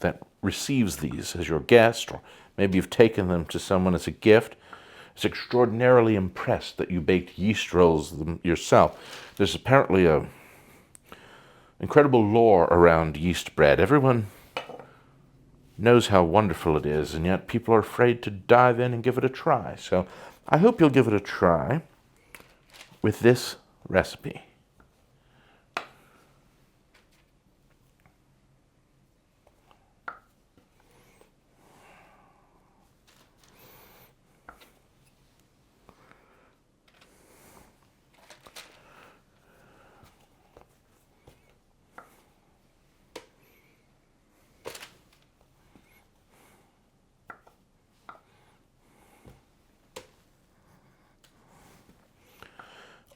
that receives these as your guest, or maybe you've taken them to someone as a gift, is extraordinarily impressed that you baked yeast rolls yourself. There's apparently a incredible lore around yeast bread. Everyone knows how wonderful it is, and yet people are afraid to dive in and give it a try. So I hope you'll give it a try with this recipe.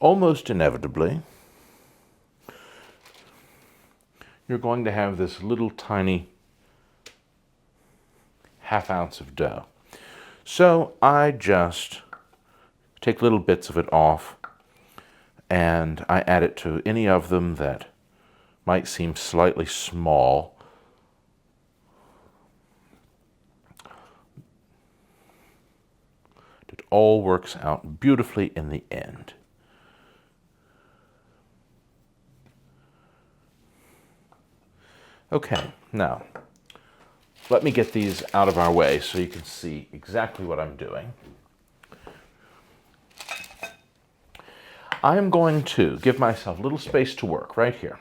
Almost inevitably, you're going to have this little tiny half ounce of dough. So I just take little bits of it off, and I add it to any of them that might seem slightly small. It all works out beautifully in the end. Okay, now, let me get these out of our way so you can see exactly what I'm doing. I am going to give myself a little space to work right here.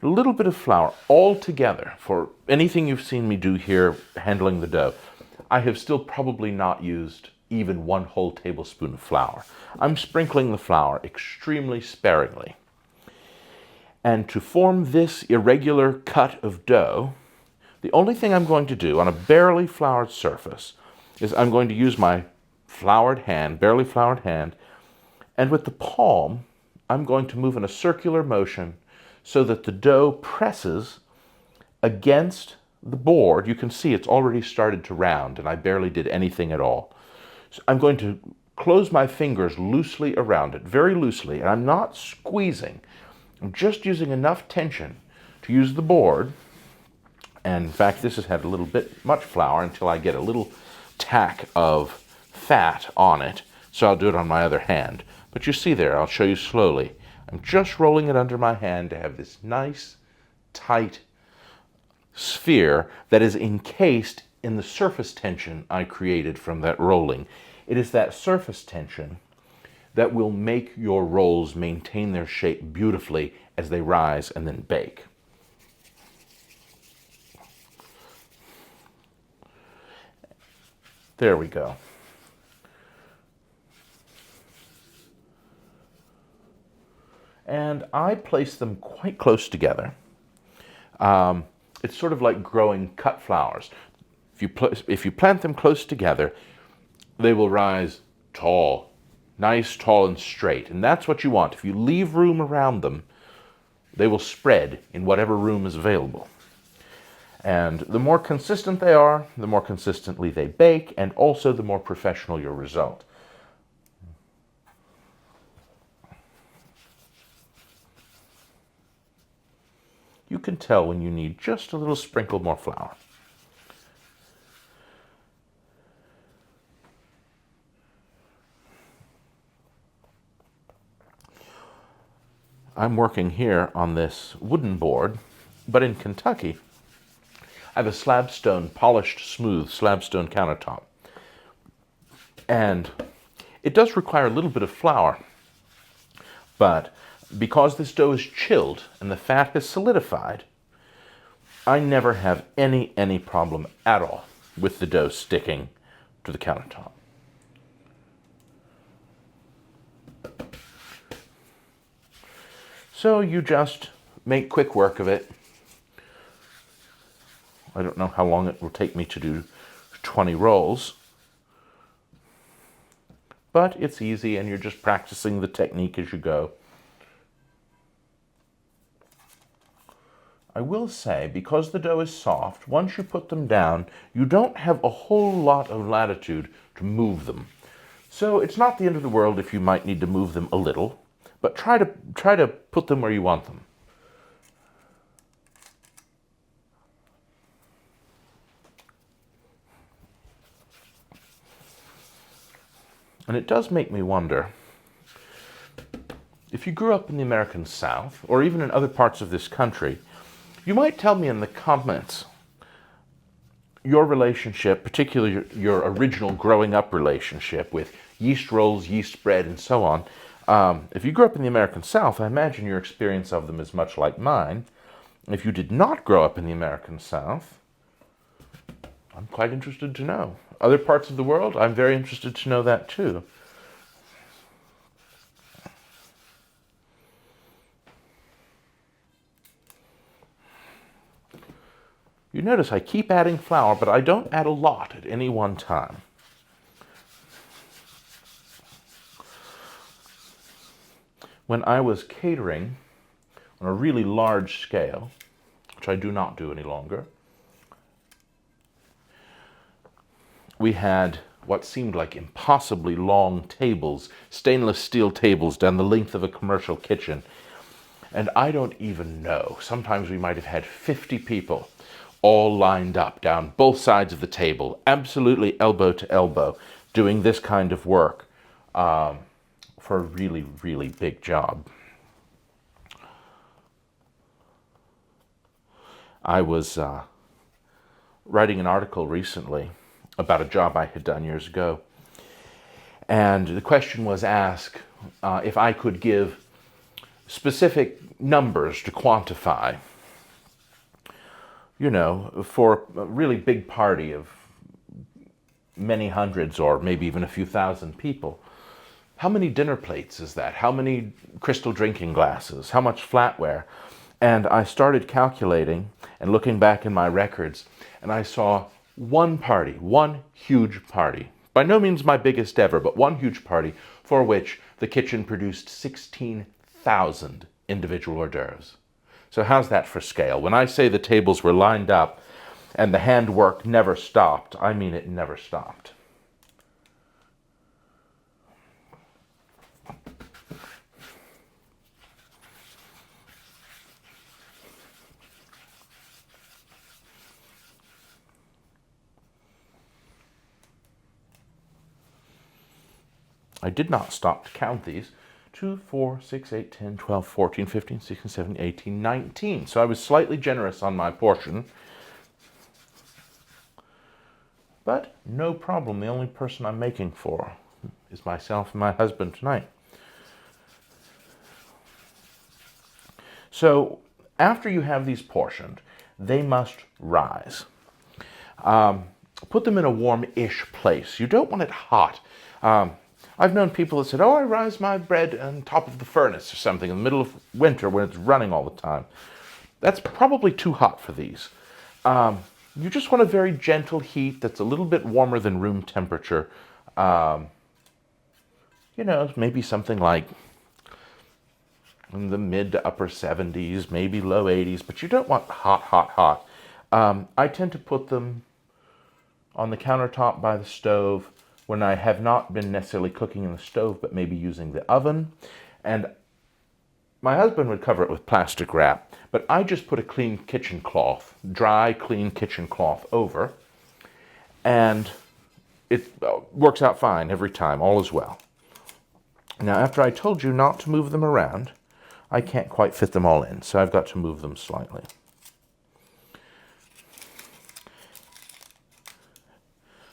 A little bit of flour all together. For anything you've seen me do here handling the dough, I have still probably not used even 1 whole tablespoon of flour. I'm sprinkling the flour extremely sparingly. And to form this irregular cut of dough, the only thing I'm going to do on a barely floured surface is I'm going to use my barely floured hand, and with the palm, I'm going to move in a circular motion so that the dough presses against the board. You can see it's already started to round, and I barely did anything at all. So I'm going to close my fingers loosely around it, very loosely, and I'm not squeezing. I'm just using enough tension to use the board. And in fact, this has had a little bit much flour until I get a little tack of fat on it. So I'll do it on my other hand. But you see there, I'll show you slowly. I'm just rolling it under my hand to have this nice, tight sphere that is encased in the surface tension I created from that rolling. It is that surface tension that will make your rolls maintain their shape beautifully as they rise and then bake. There we go. And I place them quite close together. It's sort of like growing cut flowers. If you plant them close together, they will rise tall. Nice, tall, and straight. And that's what you want. If you leave room around them, they will spread in whatever room is available. And the more consistent they are, the more consistently they bake, and also the more professional your result. You can tell when you need just a little sprinkle more flour. I'm working here on this wooden board, but in Kentucky, I have a slabstone, polished, smooth slabstone countertop. And it does require a little bit of flour, but because this dough is chilled and the fat has solidified, I never have any problem at all with the dough sticking to the countertop. So you just make quick work of it. I don't know how long it will take me to do 20 rolls, but it's easy and you're just practicing the technique as you go. I will say, because the dough is soft, once you put them down, you don't have a whole lot of latitude to move them. So it's not the end of the world if you might need to move them a little, but try to put them where you want them. And it does make me wonder, if you grew up in the American South, or even in other parts of this country, you might tell me in the comments your relationship, particularly your original growing up relationship with yeast rolls, yeast bread, and so on. If you grew up in the American South, I imagine your experience of them is much like mine. If you did not grow up in the American South, I'm quite interested to know. Other parts of the world, I'm very interested to know that too. You notice I keep adding flour, but I don't add a lot at any one time. When I was catering on a really large scale, which I do not do any longer, we had what seemed like impossibly long tables, stainless steel tables down the length of a commercial kitchen. And I don't even know, sometimes we might have had 50 people all lined up down both sides of the table, absolutely elbow to elbow, doing this kind of work for a really, really big job. I was writing an article recently about a job I had done years ago, and the question was asked if I could give specific numbers to quantify, you know, for a really big party of many hundreds or maybe even a few thousand people. How many dinner plates is that? How many crystal drinking glasses? How much flatware? And I started calculating and looking back in my records, and I saw one party, one huge party, by no means my biggest ever, but one huge party for which the kitchen produced 16,000 individual hors d'oeuvres. So how's that for scale? When I say the tables were lined up and the handwork never stopped, I mean it never stopped. I did not stop to count these. 2, 4, 6, 8, 10, 12, 14, 15, 16, 17, 18, 19. So I was slightly generous on my portion. But no problem. The only person I'm making for is myself and my husband tonight. So after you have these portioned, they must rise. Put them in a warm-ish place. You don't want it hot. I've known people that said, oh, I rise my bread on top of the furnace or something in the middle of winter when it's running all the time. That's probably too hot for these. You just want a very gentle heat that's a little bit warmer than room temperature. You know, maybe something like in the mid to upper 70s, maybe low 80s, but you don't want hot, hot, hot. I tend to put them on the countertop by the stove when I have not been necessarily cooking in the stove, but maybe using the oven. And my husband would cover it with plastic wrap, but I just put a clean kitchen cloth, dry, clean kitchen cloth over, and it works out fine every time, all is well. Now, after I told you not to move them around, I can't quite fit them all in, so I've got to move them slightly.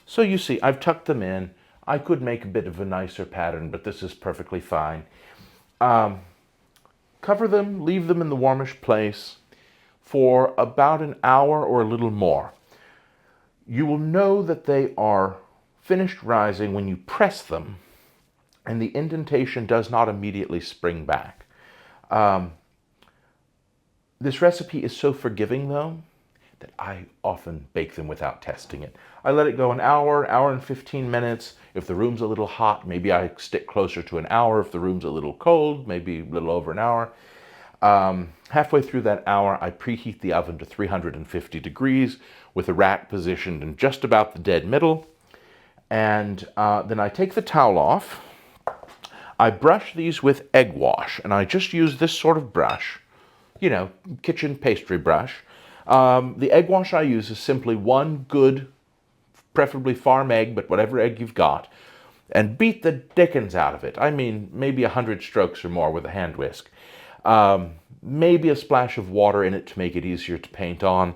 So you see, I've tucked them in. I could make a bit of a nicer pattern, but this is perfectly fine. Cover them, leave them in the warmish place for about an hour or a little more. You will know that they are finished rising when you press them and the indentation does not immediately spring back. This recipe is so forgiving, though, that I often bake them without testing it. I let it go an hour, hour and 15 minutes. If the room's a little hot, maybe I stick closer to an hour. If the room's a little cold, maybe a little over an hour. Halfway through that hour, I preheat the oven to 350 degrees with a rack positioned in just about the dead middle. And then I take the towel off. I brush these with egg wash, and I just use this sort of brush, you know, kitchen pastry brush. The egg wash I use is simply one good, preferably farm egg, but whatever egg you've got, and beat the dickens out of it. I mean, maybe 100 strokes or more with a hand whisk. Maybe a splash of water in it to make it easier to paint on.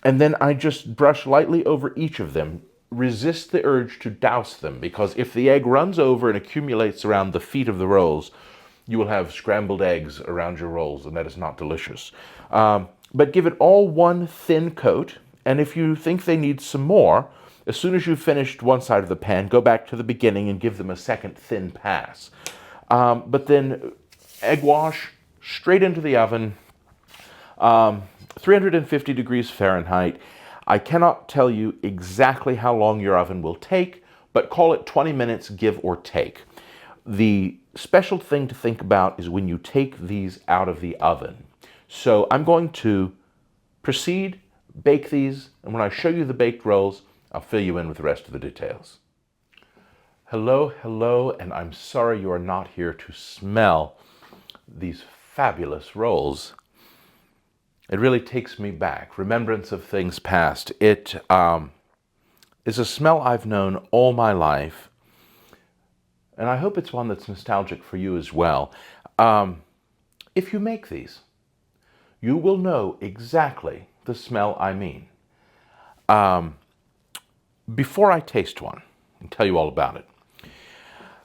And then I just brush lightly over each of them. Resist the urge to douse them, because if the egg runs over and accumulates around the feet of the rolls, you will have scrambled eggs around your rolls, and that is not delicious. But give it all one thin coat, and if you think they need some more, as soon as you've finished one side of the pan, go back to the beginning and give them a second thin pass. But then egg wash, straight into the oven, 350 degrees Fahrenheit. I cannot tell you exactly how long your oven will take, but call it 20 minutes, give or take. The special thing to think about is when you take these out of the oven. So I'm going to proceed, bake these, and when I show you the baked rolls, I'll fill you in with the rest of the details. Hello, hello, and I'm sorry you are not here to smell these fabulous rolls. It really takes me back, remembrance of things past. It is a smell I've known all my life, and I hope it's one that's nostalgic for you as well. If you make these, you will know exactly the smell I mean. Before I taste one and tell you all about it,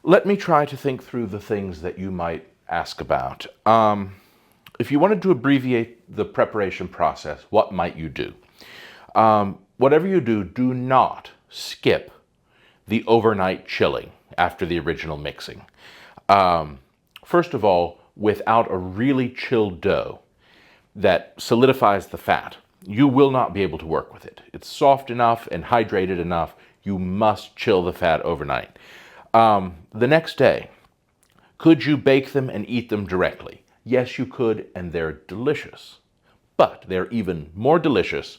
let me try to think through the things that you might ask about. If you wanted to abbreviate the preparation process, what might you do? Whatever you do, do not skip the overnight chilling after the original mixing. First of all, without a really chilled dough that solidifies the fat, you will not be able to work with it. It's soft enough and hydrated enough. You must chill the fat overnight. The next day, could you bake them and eat them directly? Yes, you could, and they're delicious. But they're even more delicious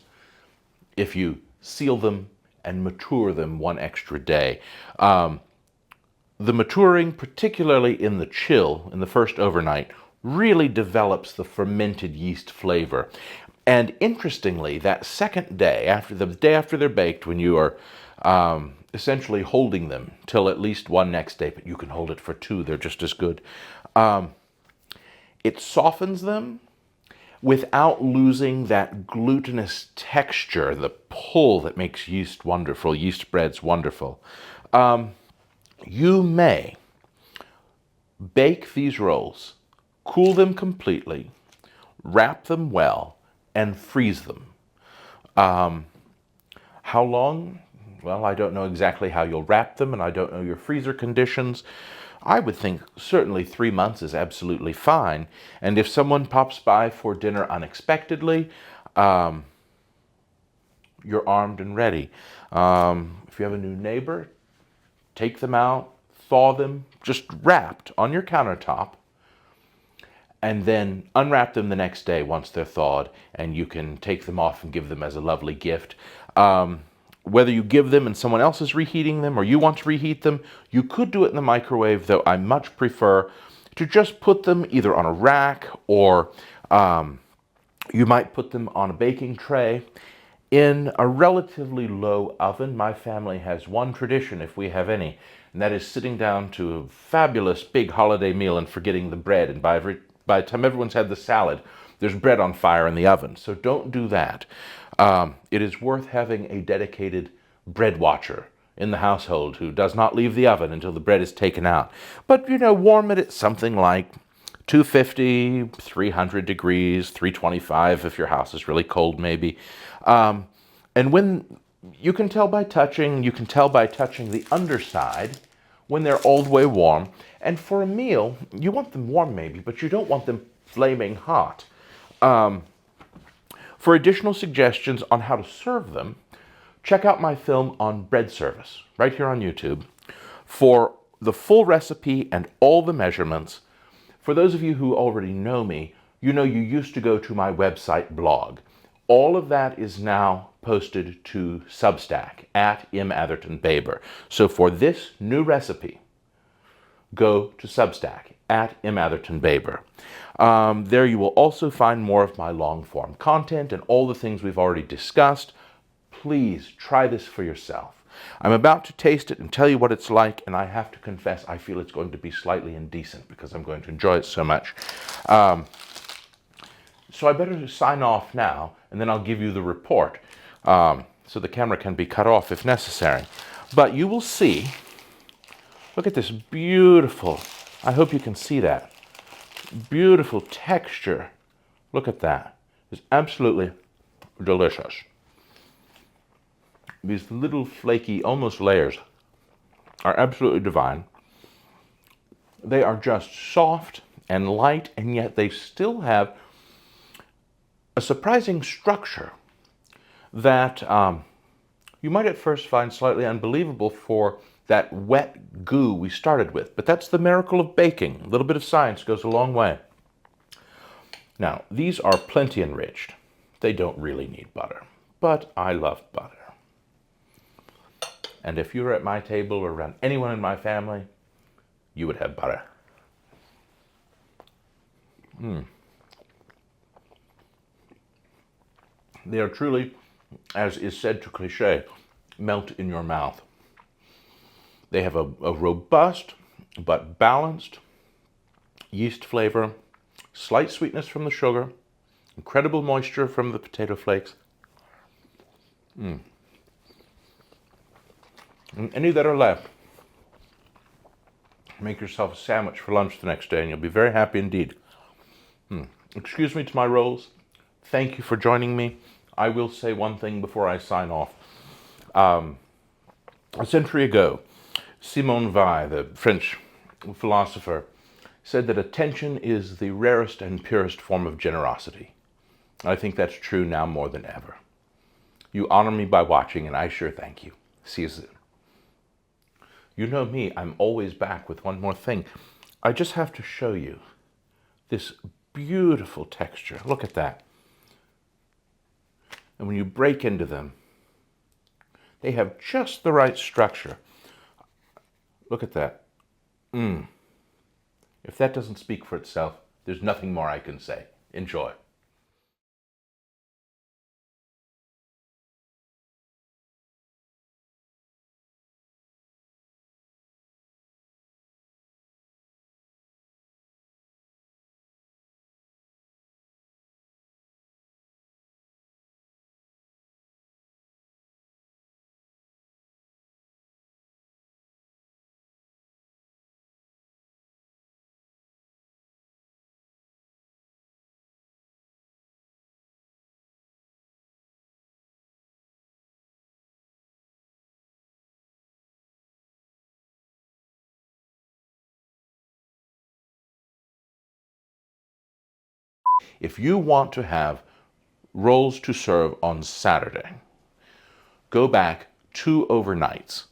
if you seal them and mature them one extra day. The maturing, particularly in the chill, in the first overnight, really develops the fermented yeast flavor. And interestingly, that second day, the day after they're baked, when you are essentially holding them till at least one next day, but you can hold it for two, they're just as good. It softens them without losing that glutinous texture, the pull that makes yeast wonderful, yeast breads wonderful. You may bake these rolls, cool them completely, wrap them well, and freeze them. How long? Well, I don't know exactly how you'll wrap them, and I don't know your freezer conditions. I would think certainly 3 months is absolutely fine. And if someone pops by for dinner unexpectedly, you're armed and ready. If you have a new neighbor, take them out, thaw them, just wrapped on your countertop, and then unwrap them the next day once they're thawed, and you can take them off and give them as a lovely gift. Whether you give them and someone else is reheating them or you want to reheat them, you could do it in the microwave, though I much prefer to just put them either on a rack or you might put them on a baking tray in a relatively low oven. My family has one tradition, if we have any, and that is sitting down to a fabulous big holiday meal and forgetting the bread. And by by the time everyone's had the salad, there's bread on fire in the oven. So don't do that. It is worth having a dedicated bread watcher in the household who does not leave the oven until the bread is taken out. But, warm it at something like 250, 300 degrees, 325 if your house is really cold maybe. And when you can tell by touching the underside when they're all the way warm. And for a meal, you want them warm maybe, but you don't want them flaming hot. For additional suggestions on how to serve them, check out my film on bread service, right here on YouTube. For the full recipe and all the measurements, for those of you who already know me, you used to go to my website blog. All of that is now posted to Substack at @imathertonbaber. So for this new recipe, go to Substack at @imathertonbaber. There you will also find more of my long-form content and all the things we've already discussed. Please try this for yourself. I'm about to taste it and tell you what it's like, and I have to confess I feel it's going to be slightly indecent because I'm going to enjoy it so much. So I better sign off now, and then I'll give you the report, so the camera can be cut off if necessary. But you will see, look at this beautiful, I hope you can see that, beautiful texture. Look at that. It's absolutely delicious. These little flaky, almost layers, are absolutely divine. They are just soft and light, and yet they still have a surprising structure that you might at first find slightly unbelievable for that wet goo we started with. But that's the miracle of baking. A little bit of science goes a long way. Now, these are plenty enriched. They don't really need butter, but I love butter. And if you were at my table or around anyone in my family, you would have butter. They are truly, as is said to cliché, melt in your mouth. They have a robust but balanced yeast flavor, slight sweetness from the sugar, incredible moisture from the potato flakes. And any that are left, make yourself a sandwich for lunch the next day and you'll be very happy indeed. Excuse me to my rolls. Thank you for joining me. I will say one thing before I sign off. A century ago, Simone Weil, the French philosopher, said that attention is the rarest and purest form of generosity. I think that's true now more than ever. You honor me by watching, and I sure thank you. See you soon. You know me, I'm always back with one more thing. I just have to show you this beautiful texture. Look at that. And when you break into them, they have just the right structure. Look at that. If that doesn't speak for itself, there's nothing more I can say. Enjoy. If you want to have rolls to serve on Saturday, go back 2 overnights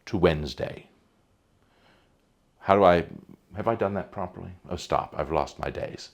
to Wednesday. Have I done that properly? Oh, stop. I've lost my days.